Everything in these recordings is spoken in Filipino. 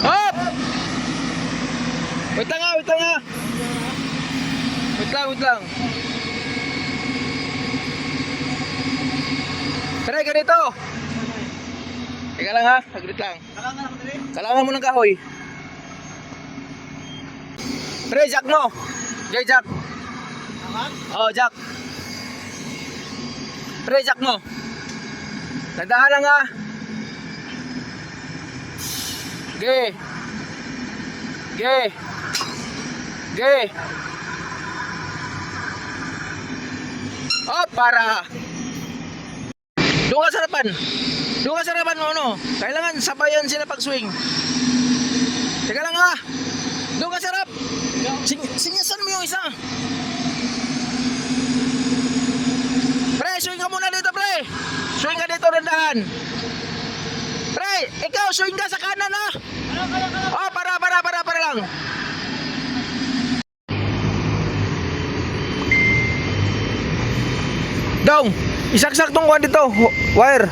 Hop! Wait lang nga, wait lang nga. Wait lang. Pre, ganito. Teka lang ha, saglit lang. Kalangan mo ng kahoy. Pre, jack mo. Jay, jack. Oh, jack. Pre, jack mo. Nandahan lang ha. Ge. Oh, para. Doon ka sarapan mo, ano? Kailangan sabayan sila pag-swing. Teka lang ha. Doon ka sarap. Sinyasan mo yung isa. Pre, swing ka muna dito, pre. Swing ka dito, dandahan. Pre, ikaw, swing ka sa kanan, ha? Oh, para lang. Dong, isaksak tong kuwan dito, wire.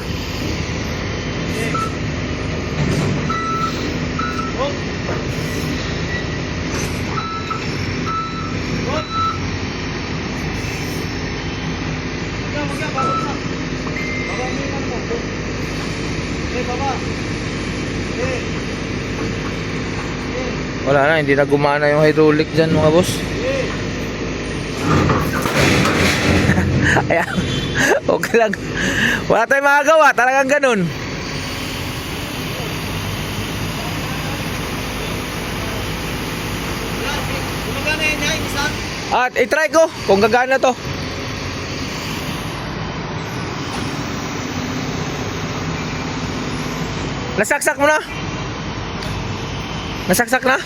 Wala na, hindi na gumana yung hydraulic dyan mga boss. Ayan, okay lang. Wala tayong magagawa, talagang ganun. At itry ko kung gagana to. Nasaksak mo na? Nasaksak na?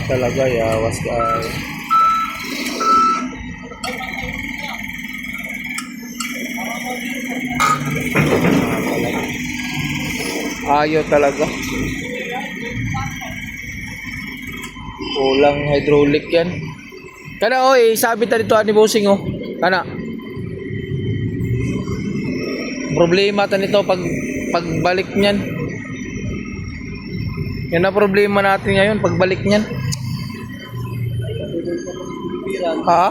Talaga yawas ka. Ayaw talaga. Kulang hydraulic yan. Kana oy, sabit na dito ani bossing oh. Kana. Problema ta nito pagbalik niyan. Yan na problema natin ngayon pagbalik niyan. Ha?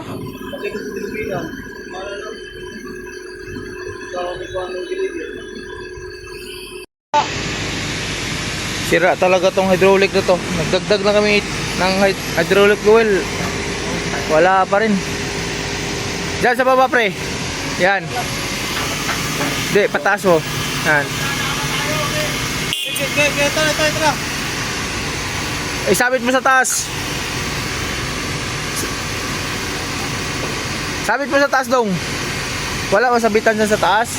Sira talaga tong hydraulic na to. Nagdagdag na kami ng hydraulic oil. Wala pa rin. Diyan sa baba pre. Yan. Di, pataas mo. Yan. Ito. Isabit mo sa taas. Sabit mo sa taas dong. Wala masabitan dyan sa taas.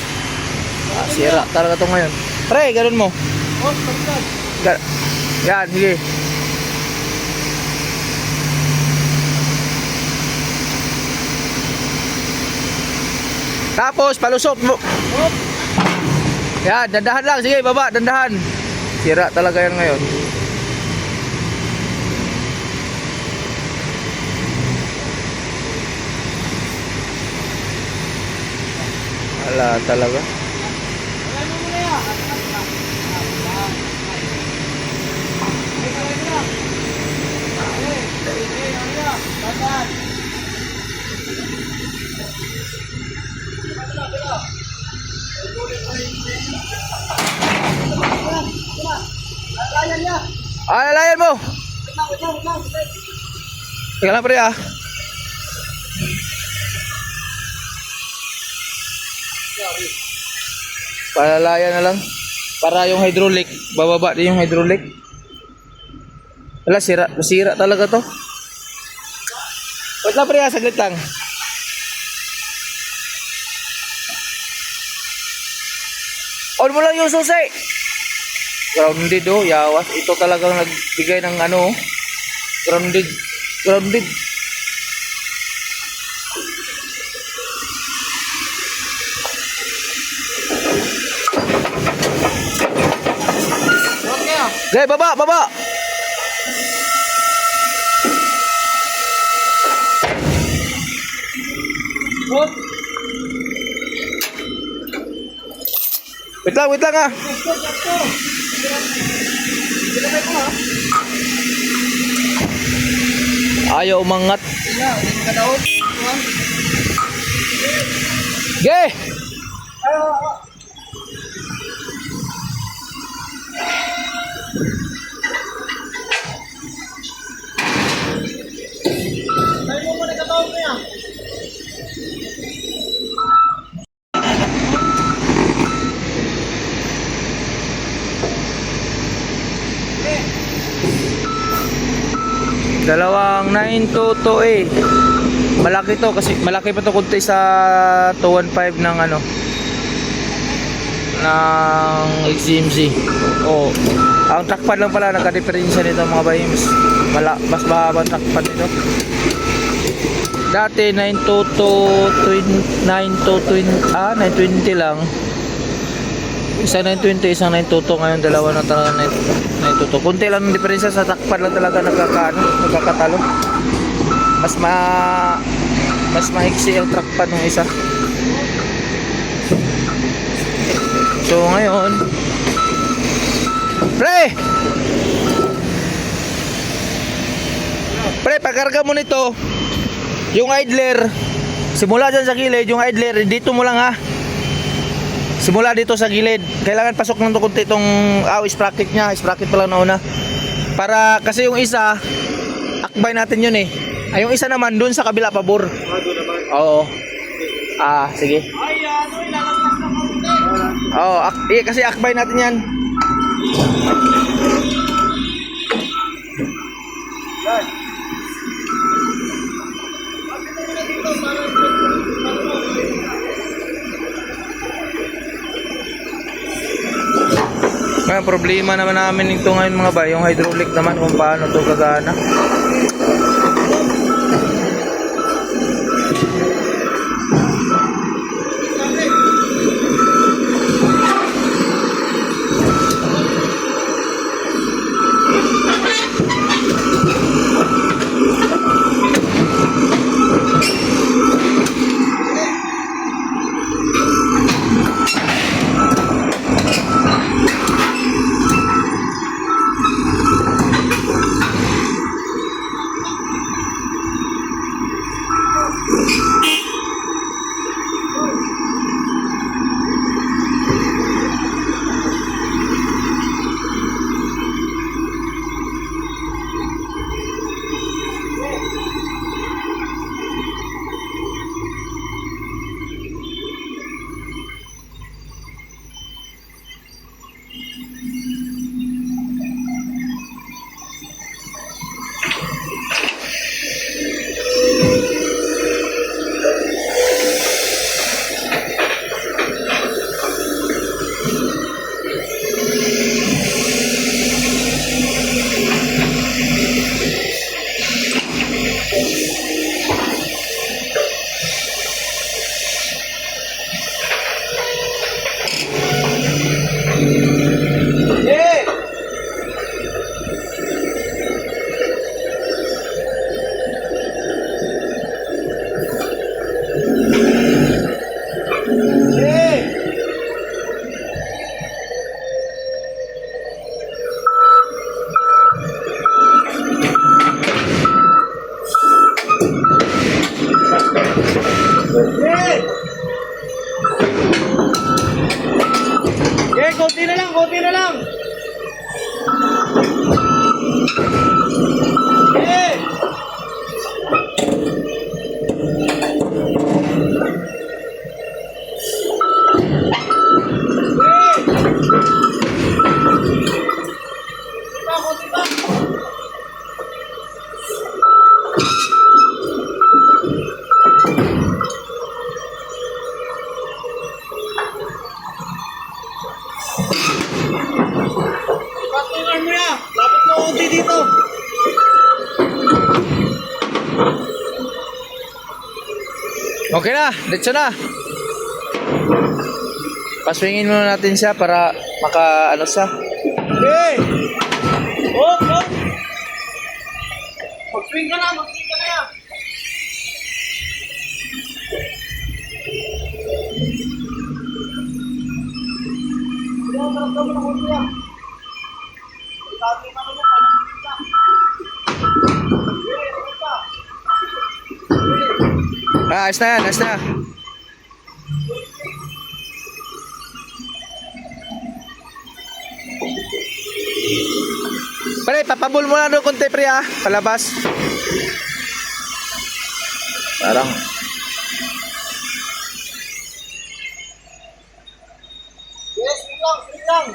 Sira talaga to ngayon. Pre, ganun mo. Yan, sige. Tapos palusot mo. Yan, dandahan lang. Sige, baba, dandahan. Sira talaga yan ngayon. Wala talaga. Lalayan mo. Teka lang pre ah. Palalayan na lang. Para yung hydraulic, bababa din yung hydraulic. Wala, sira talaga to. Wait lang pre ah, saglit lang. On mo lang yung susi. Grounded oh, yawas. Ito talagang nagbigay ng ano. Grounded. Okay, baba. Wait lang ah. Ayaw umangat. Ge! Dalawang 922A. Malaki to kasi malaki pa to kunti sa 215 ng ano ng XCMC. Oh, ang trackpad lang pala nagka-diferensya nito mga bay. Mas mahaba ang trackpad nito. Dati 920 lang. Isang 920, isang 922. Ngayon dalawa na talaga 922. Kunti lang ang diferensya sa trackpad lang talaga nagkakatalo. Mas maiksi ang trackpad ng isa. So ngayon, Pre, pagkarga mo nito, yung idler, simula dyan sa gilid, yung idler, dito mo lang ha. Simula dito sa gilid. Kailangan pasok ng kunti itong sprocket nya. Sprocket pa lang na una. Para, kasi yung isa, akbay natin yun eh. Ay, yung isa naman, dun sa kabila pabor. Oo. Sige. Oo, kasi akbay natin yan. Ngayon, problema naman namin ito ngayon mga bay, yung hydraulic naman kung paano ito gagana. Konti na lang. Patungan mo ya. Lapit mo konti dito. Okay na, diretso na. Paswingin muna natin siya para maka siya. Okay. Oh, no. Mag-swing ka na yan. Ayos na yan, ayos na. Pre, papabul mo na doon konti pre ha, palabas. Parang Yes, wait lang.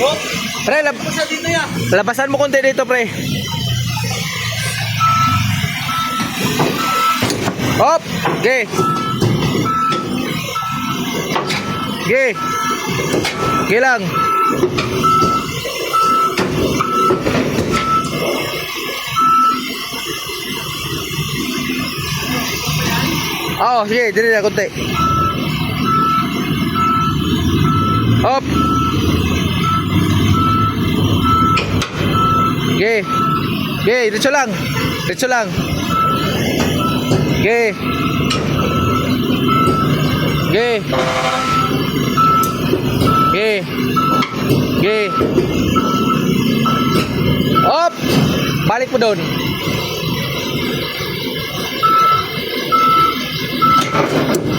Oh, pre, basta dito yan. labasan mo konti dito pre. Hop, okay. Okay. Okay lang. Oo, sige, dili na konti. Hop. Okay. Okay, diretso lang. Diretso lang. Okay. Okay. Okay. Okay. Hop. Balik mo doon.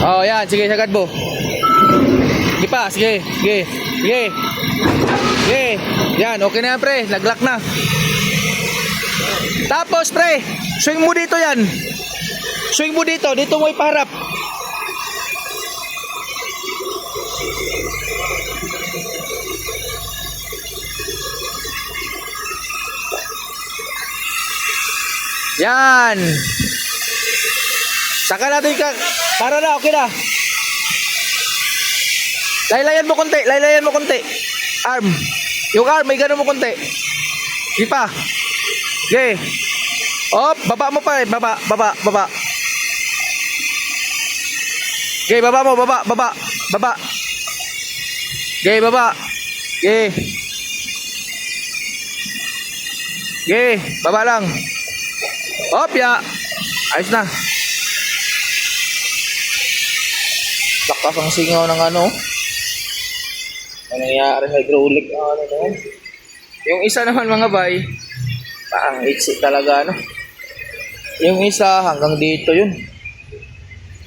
Oh, yan. Sige, sagad mo. Sige pa. Sige. Sige. Sige. Sige. Yan. Okay na yan, pre. Naglock na. Tapos, pre. Swing mo dito yan. Swing mo dito. Dito mo ipaharap. Yan. Saka natin ka. Para na, okay na. Laylayan mo konti, laylayan mo konti. Arm. Yung arm, may gano'n mo konti. Sige pa. Okay. Op, baba mo pa eh. Baba, baba, baba. Okay, baba mo, baba, baba, baba. Okay, baba. Okay. Okay, baba lang. Op, ya. Ayos na. Lakas ang singaw ng ano. Ano nangyayari sa hydraulic? Ano naman. Yung isa naman mga bay, ang itsi talaga ano. Yung isa hanggang dito yun.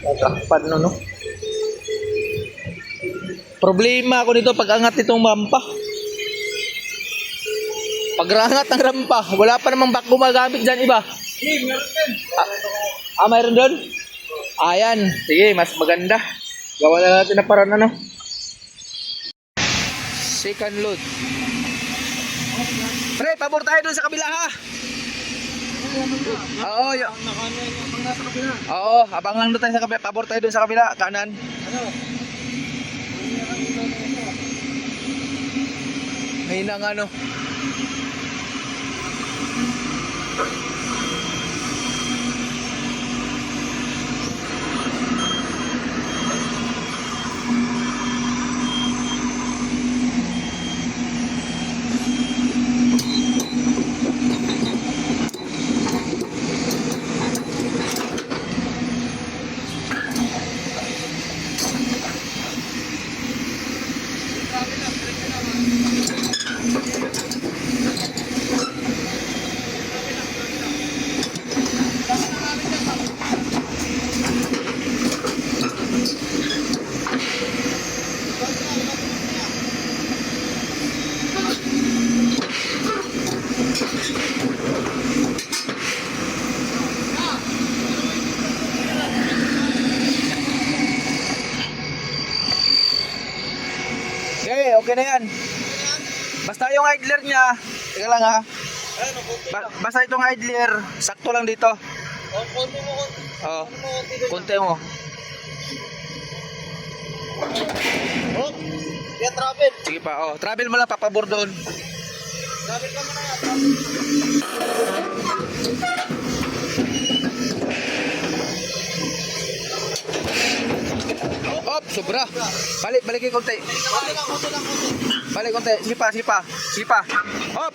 Natakpan no. Problema ako dito pag angat nitong rampa. Pag rangat ng rampa, wala pa namang back gumagamit dyan iba. Meron din. Mayroon doon? Ayan. Sige, mas maganda. Gawa na natin na parang ano. Second load. Pre, pabor tayo doon sa kabila ha. Oo, oo, abang lang doon tayo sa kabila. Pabor tayo doon sa kabila, kanan. May nang ano. Okay na yan. Basta yung idler niya, teka lang ha. Basta itong idler, sakto lang dito. Konti mo, konti. Oo. Konti mo. Oh, kaya travel. Sige pa, oh. Travel mo lang, papabor doon. Travel ka muna. Travel. Op, sobra. Balikin konti. Konti lang, konti lang, konti. Balik konti. Sige pa, sige pa. Sige pa. Hop.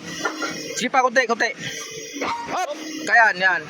Sige pa, konti, konti. Hop. Kaya yan.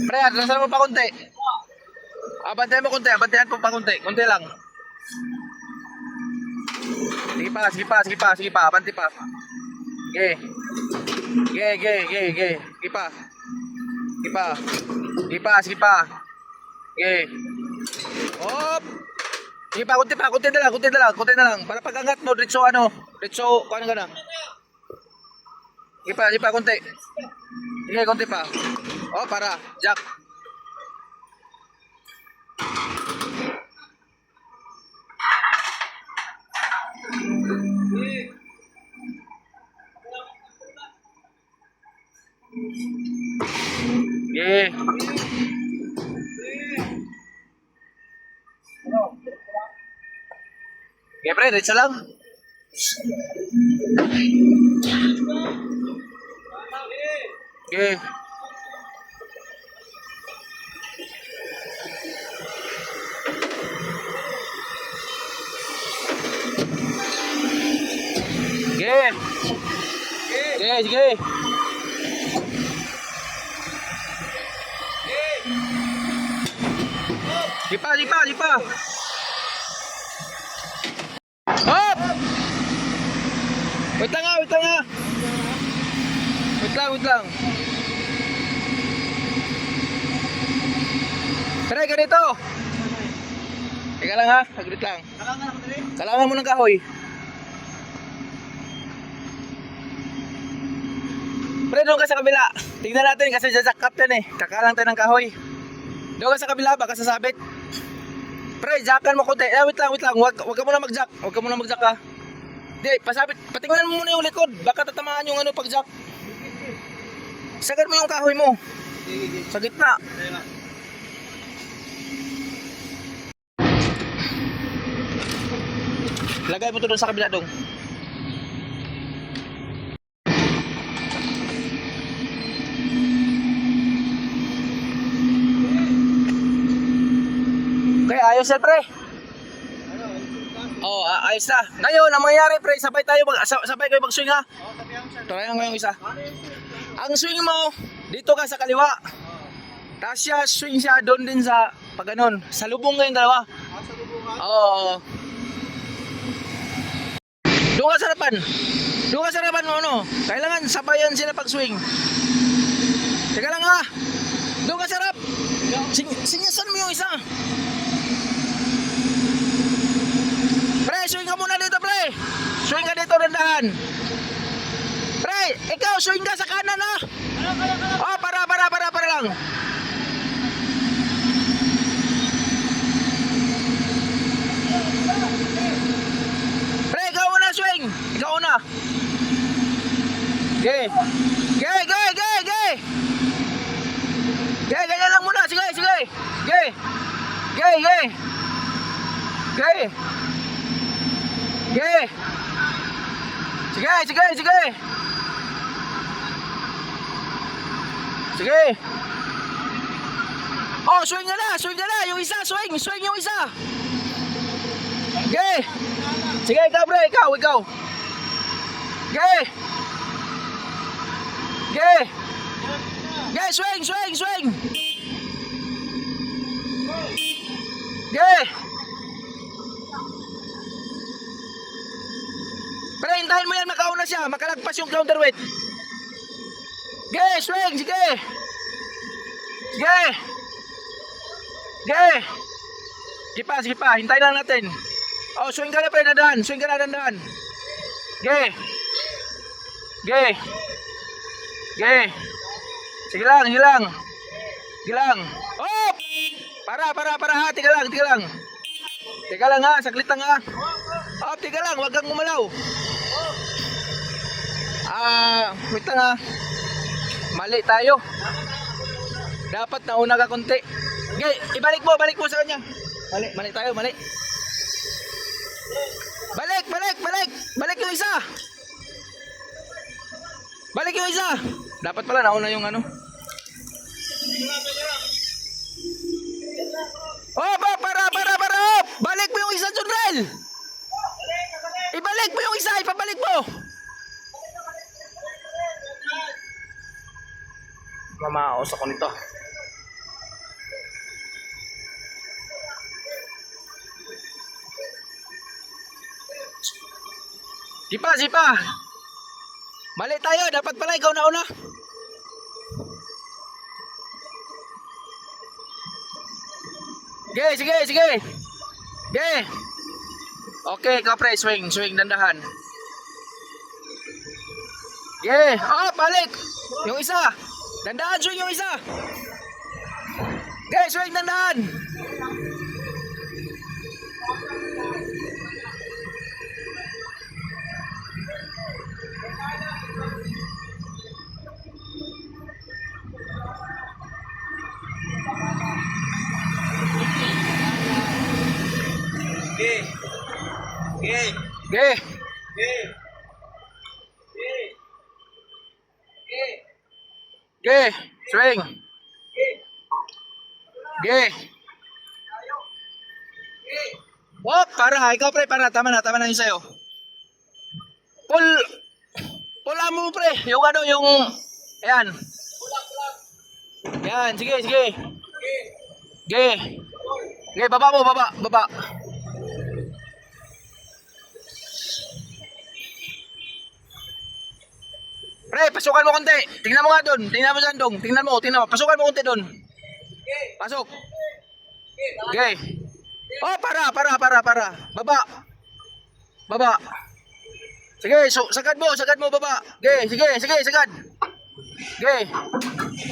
Pre, atrasan mo pa konti. Abantayan mo konti, abantayan mo pa konti. Konti lang. Sige pa, sige pa, sige pa, sige pa, abanti pa. Ge. Ge, ge, ge, ge. Sige pa. Sige pa. Sige pa, sige pa. Ge. Hop. Sige pa, konti na lang, konti na lang, konti na lang. Para pag-angat mo, diretso ano, diretso, kuha ka na. Sige pa, konti. Sige, konti pa. Oh, para, Jack. Yeah. Okay, pre, diretso lang. Okay. Sige. Sige, sige. Sige pa, sige pa, sige pa. Hop! Wait lang nga, wait lang nga. Wait lang, wait lang. Tara, ganito. Teka lang ha, saglit lang. Kalangan mo ng kahoy. Pre, doon ka sa kabila. Tingnan natin kasi jack-up yan eh. Kakalang tayo ng kahoy. Doon ka sa kabila, baka sasabit. Pre, jackan mo konti. Wait lang, wait lang. Wag ka muna mag-jack. Wag ka muna mag-jack ha. Di, pasabit. Patingnan mo muna yung likod. Baka tatamaan yung ano pag-jack. Sagad mo yung kahoy mo. Sa gitna. Lagay mo to doon sa kabila dong. Okay, ayos yan pre. Oh, ayos na. Ngayon, ang mangyayari pre, sabay kayo mag-swing ha. Turayan ko yung isa. Ang swing mo, dito ka sa kaliwa. Tapos siya, swing siya doon din sa pag ganun. Sa lubong kayong dalawa. Oo. Doon ka sa harapan. Doon ka sa harapan mo ano. Kailangan sabayan sila pag-swing. Teka lang ha. Doon ka sa harap. Sinyasan mo yung isa. Pre, swing ka muna dito pre. Swing ka dito, dandahan. Pre, Ikaw, swing ka sa kanan ha. Oh, para lang. Pre, ikaw una swing. Ikaw una. Okay. Okay. Okay, ganyan lang muna. Sige. Okay. Okay. Sige. Oh, swing ka na. Yung isa, swing yung isa. Okay. Sige, ikaw pre, ikaw. Okay. Okay, swing. Okay. Pero hintahin mo yan, makauna siya, makalagpas yung counterweight. Okay, swing, sige. Sige pa, hintayin lang natin. Oh, swing ka na pre, dandan. Okay. Sige lang. Oh! Para ha, tiga lang. Teka lang ha, saglit lang ha. Oh, tiga lang, wag kang gumalaw. Wait lang ha. Mali tayo. Dapat nauna ka konti. Okay, ibalik mo sa kanya. Mali tayo. Balik yung isa. Dapat pala nauna yung ano. Oh, para. Balik mo yung isa, Junrel. Ibalik mo yung isa, ipabalik mo. Mamaos ako nito. Sipa. Mali tayo, dapat pala ikaw na una. Sige. Okay, ikaw pre, swing, dandahan. Oh, balik. Yung isa. Dandahan, swing yung isa. Okay, swing, dandahan. Okay, swing. Oh, para, ikaw pre, tama na yung sayo. Pull mo pre, ayan. Yan, sige. Baba. Pre, pasukan mo konti. Tingnan mo nga doon. Tingnan mo dyan, Dong. Tingnan mo. Pasukan mo konti doon. Pasok. Okay. Oh, para. Baba. Sige, sagad mo, baba. Sige, sagad. Okay.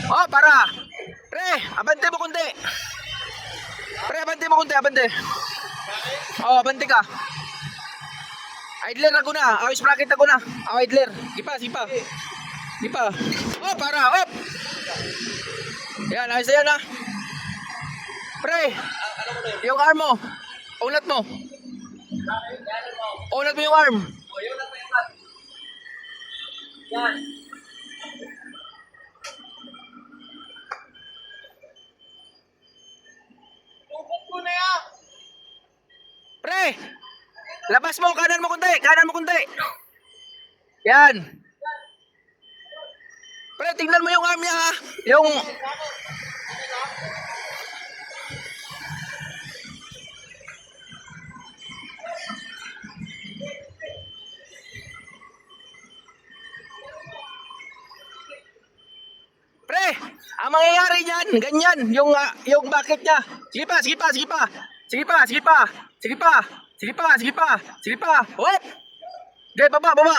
Oh, para. Pre, abante mo konti. Oh, abante ka. Idler ako na. Awis bracket ako na. Idler. Sipa. Oh, para. Op. Yan, ayos na yan ha. Pre, yung arm mo. Unat mo yung arm. Yan. Tupok ko na yan. Pre, labas mo, kanan mo kunti. Yan. Pre, tingnan mo yung arm niya ha. Pre, ang mangyayari niyan, ganyan, yung bucket niya. Sige pa. Hop. Okay, baba.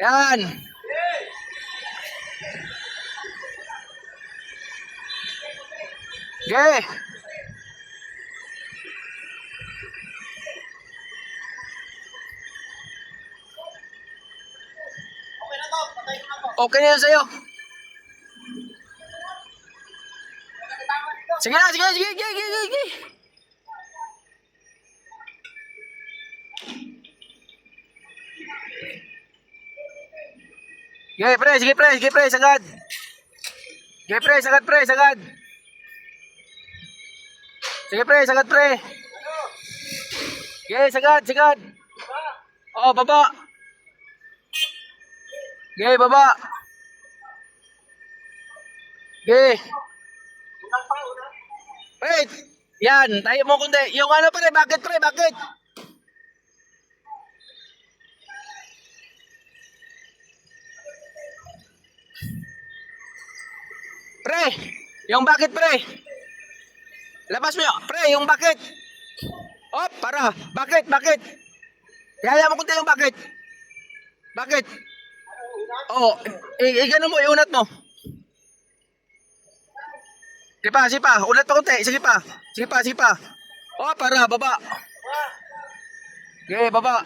Yan. Okay. Okay na to. Patay ko na to. Okay na yun sa'yo. Sige na, sige, sige, sige, sige, sige. Sige pre, sagad. Sige pre, sagad pre, sagad. Sige pre, sagad pre. Sige, sagad, sagad. Oh, baba. Sige, baba. Sige. Wait. Yan, tayo mo kundi. Yung ano pre, bakit pre, bakit? Pre, yung bakit pre? Labas mo yun. Pre, yung bakit? Oh, para. Bakit, bakit? Kaya mo kunti yung bakit. Bakit? Oh, gano mo, iunat mo. Sige pa, sige pa. Unat pa kunti. Sige pa. Sige pa, sige pa. Oh, para, baba. Okay, baba.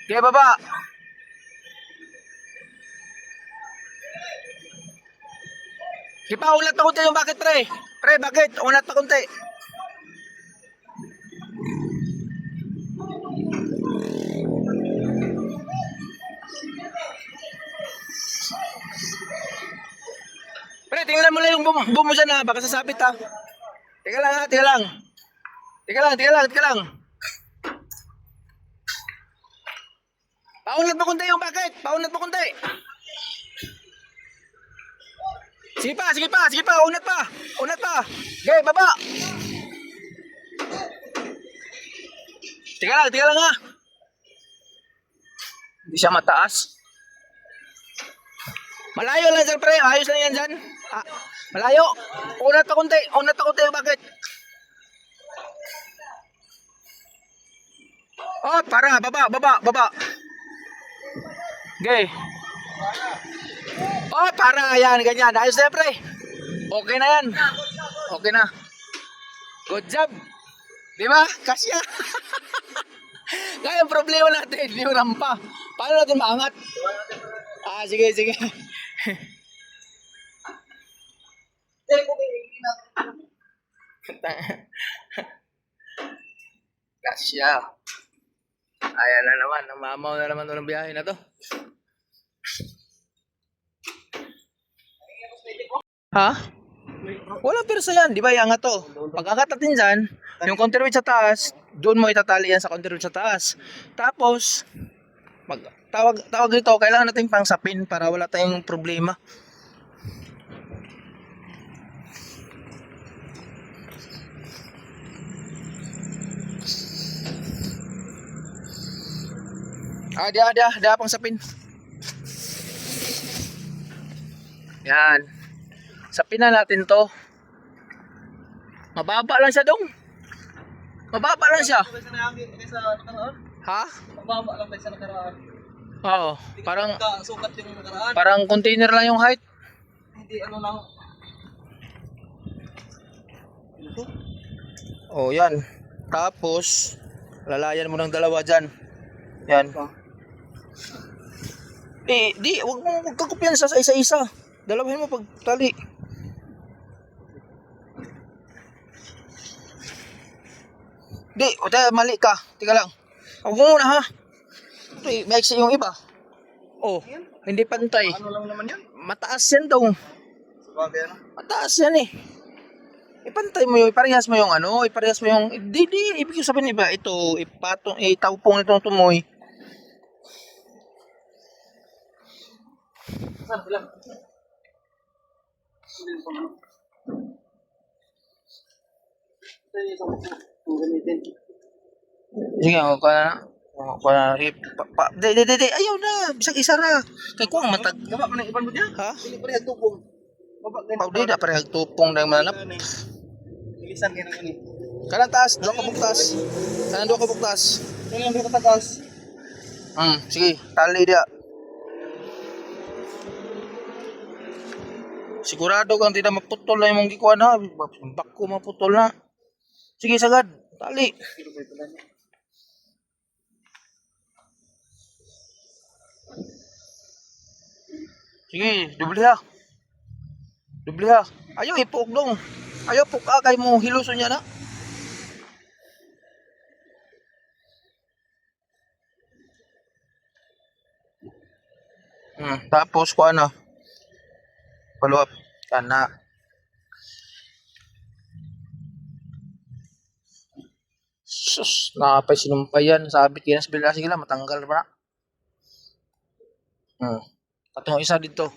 Okay, baba. Sige pa, unat pa kunti yung bakit, pre. Pre, bakit? Unat pa kunti. Pre, tingnan mo lang yung bumusan na. Baka sasabit ha. Teka lang ha, teka lang. Teka lang, teka lang, teka lang. Paunat mo kunti yung bakit. Paunat mo kunti. Sige pa, sige pa, sige pa. Unat pa. Unat pa. Okay, baba. Teka lang ha. Hindi siya mataas. Malayo lang dyan, pre. Ayos lang yan dyan. Ah, malayo. Unat pa kunti. Unat pa kunti. Bakit? Oh, para. Baba, baba, baba. Okay. Oh, para. Yan, ganyan. Ayos na yan, pre. Okay na yan. Okay na. Good job. Di ba? Kasya. Kaya ang problema natin, yung rampa. Paano natin maangat? Ah, sige, sige. Kasya. Ayan na naman, namamaw na naman ng biyahe na to. Ha? Walang pirsa yan, di ba? Iangat to. Pag angat natin dyan, yung counterweight sa taas, doon mo itatali yan sa counterweight sa taas. Tapos, tawag dito, kailangan natin pang sapin para wala tayong problema. Dia pang sapin. Yan. Sapin na natin to. Mababa lang siya dong. Mababa lang siya. Ha? Mababa lang tayo sa nakaraan. Oo. Parang Sukat yung nakaraan. parang container lang yung height. Hindi ano lang. Oh, yan. Tapos lalayan mo ng dalawa diyan. Yan. Wag kang kumpiyansa sa isa-isa. Dalawahin mo pag tali. Mali ka. Tika lang. Huwag mo muna ha. Maiksi yung iba. Oh, hindi pantay. Ano lang naman yan? Mataas yan daw. Sabagay ano? Mataas yan eh. Ipantay mo yung, iparehas mo yung ano, iparehas mo yung, ibig sabihin iba, ito, itawpong itong tumoy. Saan sila? Sige, ako na. Ayaw na, bisag isa na. Kay ko ang matag. Gaba mo ng iban mo dyan? Ha? Hindi pa rin tupong. Baba Pwede na parehag tupong na mananap. Ilisan kayo ng ini. Kanang taas, doon ka buktas. Kanang doon ka buktas. Kailan doon katagas? Sige, tali dia. Sigurado kang tidak maputol na yung mong gikuan ha. Bako maputol na. Sige sagad, tali. Sige, dubli ha. Dubli ha. Ayaw ipuk dong. Ayaw puka kay mo hiluson niya na. Tapos ko ano? Follow up. Kana. Sus, nakapay sinumpayan. Sabit kina sa bila. Sige lang, matanggal pa na. Katong isa dito.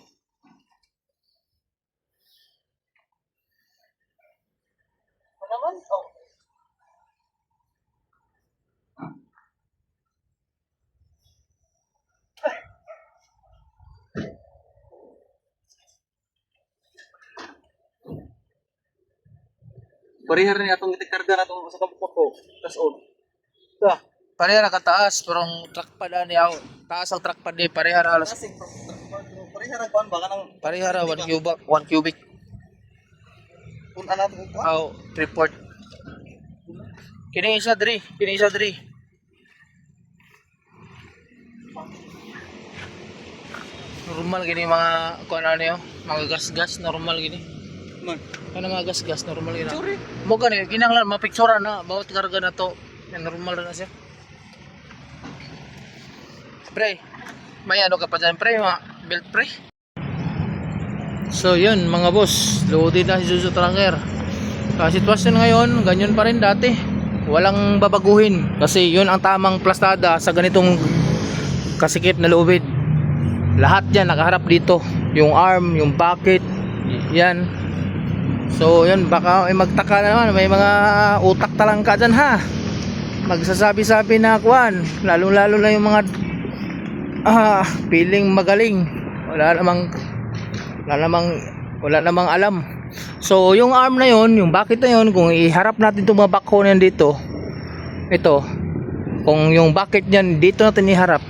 Ano naman? Oh. Parihar niya itong itikarga na itong sa kabukot ko. Tas on. Ito. Pareha nakataas. Pero ang trackpad ani ako. Taas ang trackpad ni pareha na alas. Kasi parihar ang kuhan baka nang Pareha na 1 cubic. 1 cubic. kung ano ito kuhan. Aw, report. Kini isa diri. Kini isa diri. Normal gini mga kuan ano yo. Mga gas-gas normal gini. Man. Ano mga gas-gas normal gini. Sorry. Mo gani kinahanglan mapicturean na bawat karga na to. Yan normal na siya. Pre. May ano ka pa dyan pre, mga belt pre. So yun mga boss, loaded na si Zuzu Tranger. Sitwasyon ngayon, ganyan pa rin dati. Walang babaguhin kasi yun ang tamang plastada sa ganitong kasikip na loaded. Lahat yan nakaharap dito. Yung arm, yung bucket, yan. So yun, baka ay magtaka na naman, may mga utak talangka dyan ha. Magsasabi-sabi na kuan, lalo-lalo na yung mga feeling magaling. Wala namang alam. So yung arm na yon, yung bucket na yon, kung iharap natin itong mga backhoe na dito, ito, kung yung bucket niyan dito natin iharap,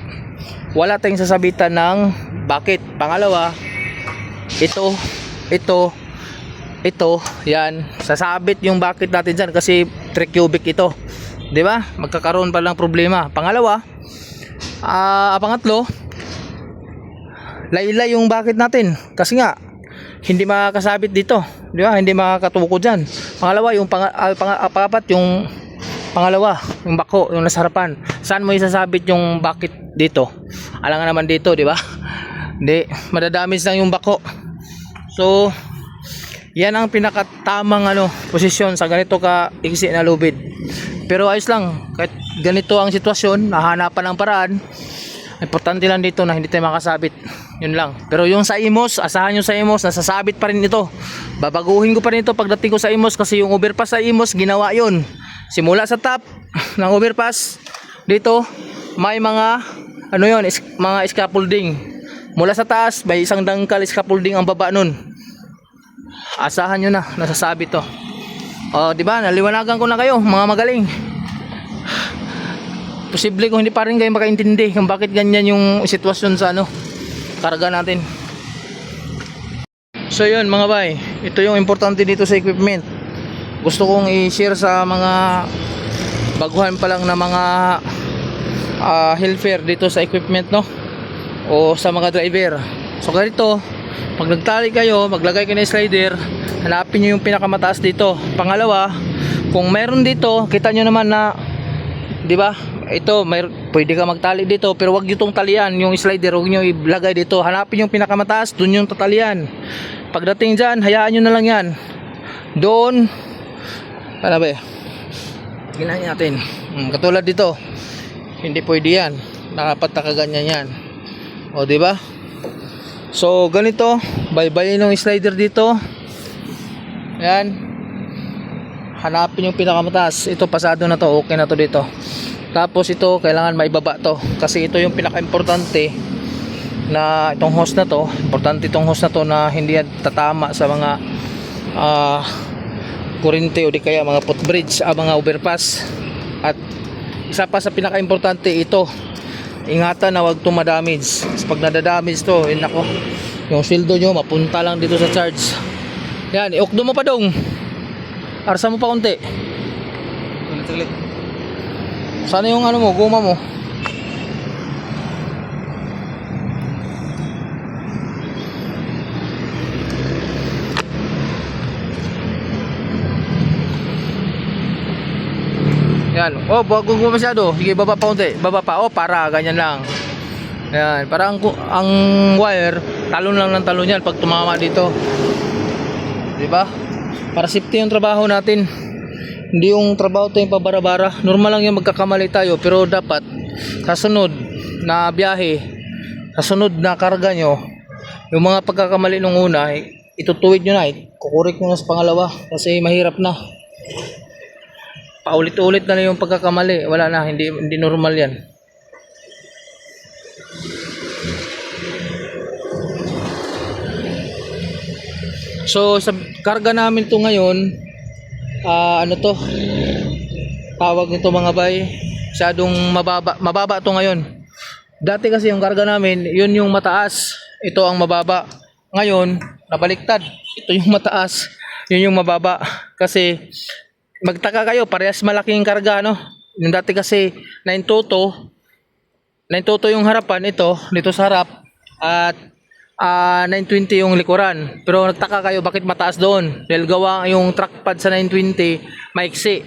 wala tayong sasabitan ng bucket. Pangalawa, ito, yan, sasabit yung bucket natin dyan kasi 3 cubic ito, di ba? Magkakaroon pa lang problema. Pangalawa, pangatlo, laylay yung bucket natin kasi nga hindi makakasabit dito, di ba? Hindi makakatukod diyan. Pangalawa, yung pangapat, yung pangalawa, yung bako, yung nasa harapan. Saan mo isasabit yung bucket dito? Alangan naman dito, di ba? Hindi, madadamage lang yung bako. So, yan ang pinakatamang posisyon sa ganito ka iksi na lubid. Pero ayos lang, kahit ganito ang sitwasyon, nahanapan ng paraan. Importante lang dito na hindi tayo makasabit. Yun lang. Pero yung sa IMOS, asahan nyo sa IMOS, nasasabit pa rin ito. Babaguhin ko pa rin ito pagdating ko sa IMOS kasi yung overpass sa IMOS, ginawa yun. Simula sa top ng overpass, dito, may mga, mga scaffolding. Mula sa taas, may isang dangkal scaffolding ang baba nun. Asahan nyo na, nasasabit to. O, diba, naliwanagan ko na kayo, mga magaling. Posible kung hindi pa rin kayo makaintindi kung bakit ganyan yung sitwasyon sa karga natin. So yun mga bay, ito yung importante dito sa equipment. Gusto kong i-share sa mga baguhan pa lang na mga helper dito sa equipment o sa mga driver. So ganito, pag nagtali kayo, maglagay kayo ng slider, hanapin nyo yung pinakamataas dito. Pangalawa, kung mayroon dito, kita nyo naman na, di ba? Ito, pwede ka magtali dito, pero wag nyo itong talian, yung slider, wag nyo ilagay dito. Hanapin yung pinakamataas, dun yung tatalian. Pagdating dyan, hayaan nyo na lang yan. Doon, ano ba? Ginahin natin. Katulad dito, hindi pwede yan. Dapat nakaganyan yan. O, di ba? So, ganito, baybayin yung slider dito. Yan. Hanapin yung pinakamataas. Ito, pasado na to, okay na to dito. Tapos ito, kailangan maibaba to kasi ito yung pinaka-importante na itong hose na to. Importante itong hose na to na hindi yan tatama sa mga kurente o di kaya mga footbridge, mga overpass. At isa pa sa pinaka-importante, ito, ingatan na wag to ma-damage. Pag nadadamage to, nako, yung sweldo nyo mapunta lang dito sa charge. Yan, iukdo mo pa dong. Arsa mo pa konti. Saglit. Sana yung ano mo, guma mo. Yan. Oh, bago mo masyado. Sige, baba pa konti. Baba pa. Oh, para ganyan lang. Yan, para ang wire talon lang ng talon yan pag tumama dito. 'Di ba? Para safety yung trabaho natin. Hindi yung trabaho to yung pabara-bara. Normal lang yung magkakamali tayo, pero dapat sa sunod na biyahe, sa sunod na karga nyo, yung mga pagkakamali nung una, itutuwid nyo na, kukurik nyo na sa pangalawa kasi mahirap na. Paulit-ulit na yung pagkakamali, wala na, hindi normal yan. So sa karga namin to ngayon, ano to, tawag nito mga bay, masyadong mababa to ngayon. Dati kasi yung karga namin, yun yung mataas, ito ang mababa. Ngayon, nabaliktad, ito yung mataas, yun yung mababa. Kasi magtaka kayo, parehas malaking karga, no? Yung dati kasi 9 toto yung harapan, ito dito sa harap, at 920 yung likuran. Pero nagtaka kayo bakit mataas doon, dahil gawa yung trackpad sa 920 maiksi,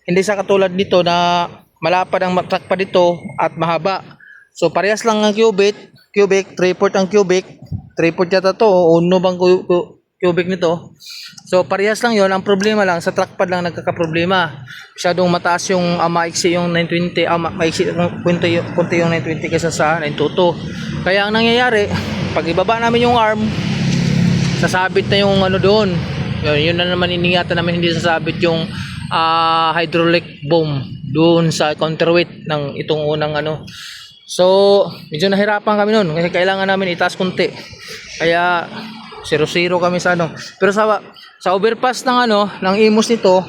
hindi sa katulad dito na malapad ang trackpad dito at mahaba. So parehas lang ang cubic 3/4 ang cubic, 3/4 yata to, uno bang cubic nito. So parehas lang yon. Ang problema lang sa trackpad lang nagkakaproblema, masyadong mataas yung maiksi yung 920, maiksi kunti yung 920 kaysa sa 922. Kaya ang nangyayari, pag ibaba namin yung arm, sasabit na yung ano doon. Yun na naman, iningatan namin hindi sasabit yung hydraulic boom doon sa counterweight ng itong unang ano. So medyo nahirapan kami noon kasi kailangan namin itaas kunti, kaya 0-0 kami sa ano. Pero sa overpass ng ano ng Imus nito,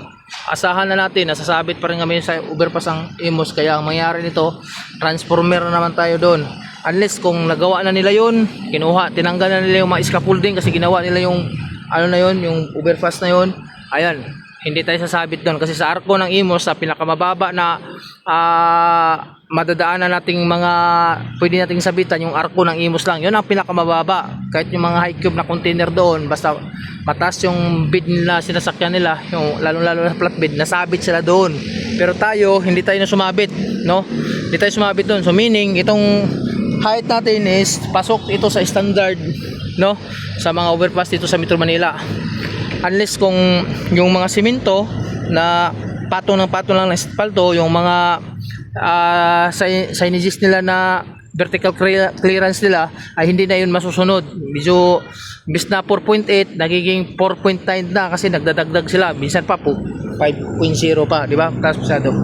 asahan na natin, nasasabit pa rin kami sa overpass ang Imus. Kaya ang mangyari nito, transformer na naman tayo doon. Unless kung nagawa na nila yun, tinanggal na nila yung mga scaffolding kasi ginawa nila yung ano na yun, yung overpass na yun. Ayan, hindi tayo sasabit doon kasi sa arko ng Imus, sa pinakamababa na madadaanan nating mga pwede nating sabitan, yung arko ng Imus lang, yun ang pinakamababa. Kahit yung mga high cube na container doon, basta mataas yung bid nila, sinasakyan nila, yung lalo na flatbed, nasabit sila doon. Pero tayo, hindi tayo na sumabit, no? Hindi tayo sumabit doon. So meaning, itong height natin is pasok ito sa standard, no? Sa mga overpass dito sa Metro Manila. Unless kung yung mga simento na patong lang ng espalto, yung mga signages nila na vertical clearance nila ay hindi na yun masusunod. Medyo bis na 4.8 nagiging 4.9 na kasi nagdadagdag sila, minsan pa po 5.0 pa, di ba? Tapos masyado.